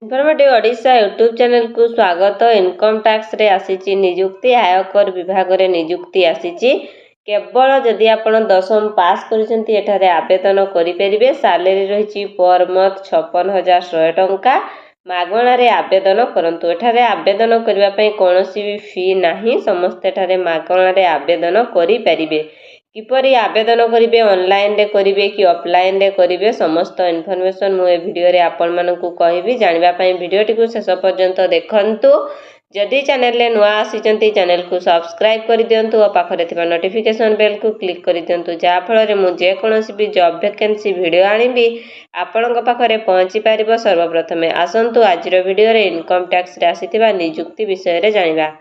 Informative Odisha YouTube channel को स्वागत। Income tax रे आसीची नियुक्ति आयकर विभाग रे नियुक्ति आसीची। केवल जदि आपण 10वीं पास करिसेंती एठारे आवेदन करि परिबे। सैलरी रहिची पर मंथ 56,100 टंका। मागणा रे आवेदन करंतु। एठारे आवेदन करिवा पई कोनोसी भी फी नाही। समस्त एठारे मागणा रे आवेदन करि परिबे। किपरि आवेदन करिवे, ऑनलाइन रे करिवे कि ऑफलाइन रे करिवे, समस्त इन्फॉर्मेशन मु ए वीडियो रे आपण मानकु कहिबी। जानिबा पई वीडियोटी को शेष पर्यंत देखंतु। जदि चैनल रे नुआ आसीचंती चैनल को सब्सक्राइब कर दियंतु और पाखरे थिबा नोटिफिकेशन बेल को क्लिक कर दियंतु, जा फल रे मु जे कोनोसी भी जॉब वैकेंसी वीडियो आनिबी आपणक पाखरे पहुंची पारिबो सर्वप्रथमे। आसंतु आजिर वीडियो रे इनकम टैक्स रे आसीथिबा नियुक्ति विषय रे जानिबा।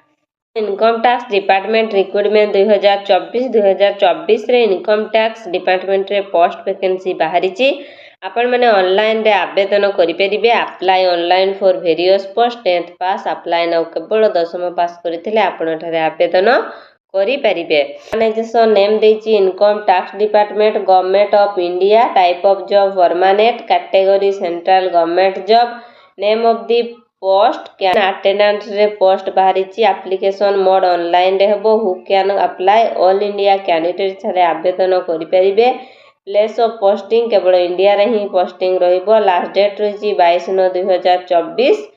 इनकम टैक्स डिपार्टमेंट रिक्रुटमेंट 2024 रे इनकम टैक्स डिपार्टमेंट रे पोस्ट वैकेंसी बाहरी। आपण मैंने ऑनलाइन रे आवेदन करें। Apply online for various post. 10th pass apply now केवल 10वीं पास करथिले आपण एठारे आवेदन करि परिबे। ऑर्गेनाइजेशन नेम देछि income tax department, government of India. Type of job permanent, category central government job. Name of the post can attendant रे पोस्ट बाहरी। एप्लिकेशन मोड ऑनलाइन रे हेबो। Who can apply all India candidate रे आवेदन करि परिबे। Place of posting केवल India रे ही पोस्टिंग रहिबो। लास्ट डेट रही 22/9/2024।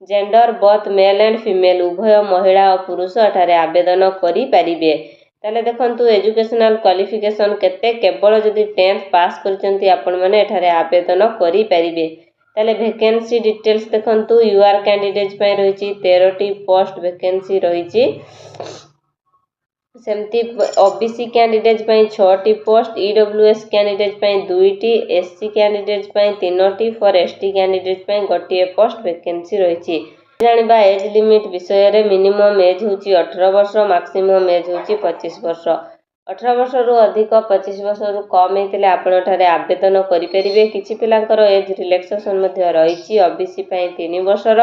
Gender both male and female उभय महिला और पुरुष एठारे आवेदन करि परिबे। ताले देखंतु एजुकेशनल क्वालिफिकेशन केते, केवल जदि 10th पास करचंती आपण माने एठारे आवेदन करि परिबे। ताले वैकेंसी डिटेल्स देखंतु। यूआर कैंडिडेट पय रहिची 13टी पोस्ट वैकेंसी रहिची। सेमती ओबीसी कैंडिडेट पय 6टी पोस्ट, ईडब्ल्यूएस कैंडिडेट पय 2टी, एससी कैंडिडेट पय 3टी, फॉर एसटी कैंडिडेट पय 1टी पोस्ट वैकेंसी रहिची। जानिबा एज लिमिट विषय रे। मिनिमम एज होची 18 वर्ष, मैक्सिमम एज होची 25 वर्ष। 18 वर्ष रु अधिक 25 वर्ष रु कम हेतिले आपण एठारे आवेदन करि परिबे। किछि पिलांकर एज रिलैक्सेशन मध्ये रहिची। ओबीसी पय 3 वर्षर,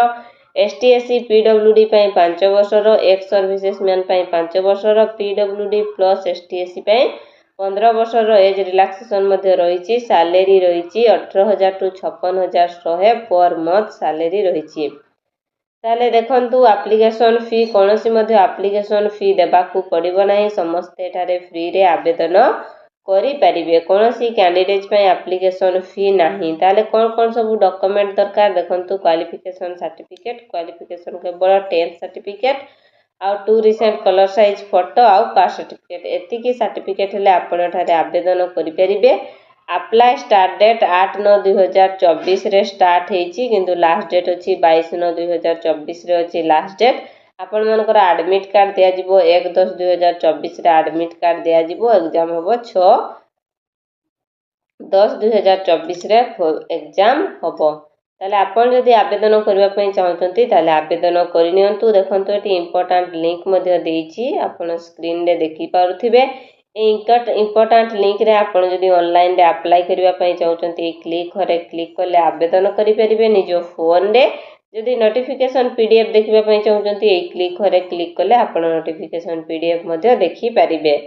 एसटी एससी पीडब्ल्यूडी पय 5 वर्षर, एक्स सर्विसेसमैन पय 5 वर्षर, पीडब्ल्यूडी प्लस एसटी एससी पय 15 वर्षर एज रिलैक्सेशन मध्ये रहिची। Salary रहिची 18,000 to 56,100 per month salary रहिची। ताले देखंतु एप्लिकेशन फी कोनोसी मध्ये एप्लिकेशन फी देबाकू पड़िबो नाही। समस्त एठारे फ्री रे आवेदन करि परिबे। कोनोसी कैंडिडेट पय एप्लिकेशन फी नाही। ताले कोन सब डॉक्यूमेंट दरकार देखंतु। क्वालिफिकेशन सर्टिफिकेट, क्वालिफिकेशन केवल 10th सर्टिफिकेट आउ 2 रिसेंट कलर साइज फोटो आउ कास्ट सर्टिफिकेट। एतिकी सर्टिफिकेट हेले आपण एठारे आवेदन करि परिबे। अप्लाई स्टार्ट डेट 8/9/2024 रे स्टार्ट हेची, किंतु लास्ट डेट अछि 22/9/2024 रे अछि लास्ट डेट। आपण मानकर एडमिट कार्ड दिया जिवो 1/10/2024 रे एडमिट कार्ड दिया जिवो। एग्जाम होबो 6/10/2024 रे एग्जाम होबो। ताले आपण जदि आवेदन करबा पई चाहउचंती ताले आवेदन करि नियंतु। देखंतु एटी इंपोर्टेंट लिंक मध्ये देइची, आपण स्क्रीन रे देखि पारुथिबे। इंपोर्टेंट लिंक रे आपण जदि ऑनलाइन रे अप्लाई करबा पई चाहउचंती क्लिक कले आवेदन करि परिबे निजो फोन रे। जदि नोटिफिकेशन पीडीएफ देखिबा पई चाहउचंती क्लिक कले आपण नोटिफिकेशन पीडीएफ मध्ये देखि परिबे।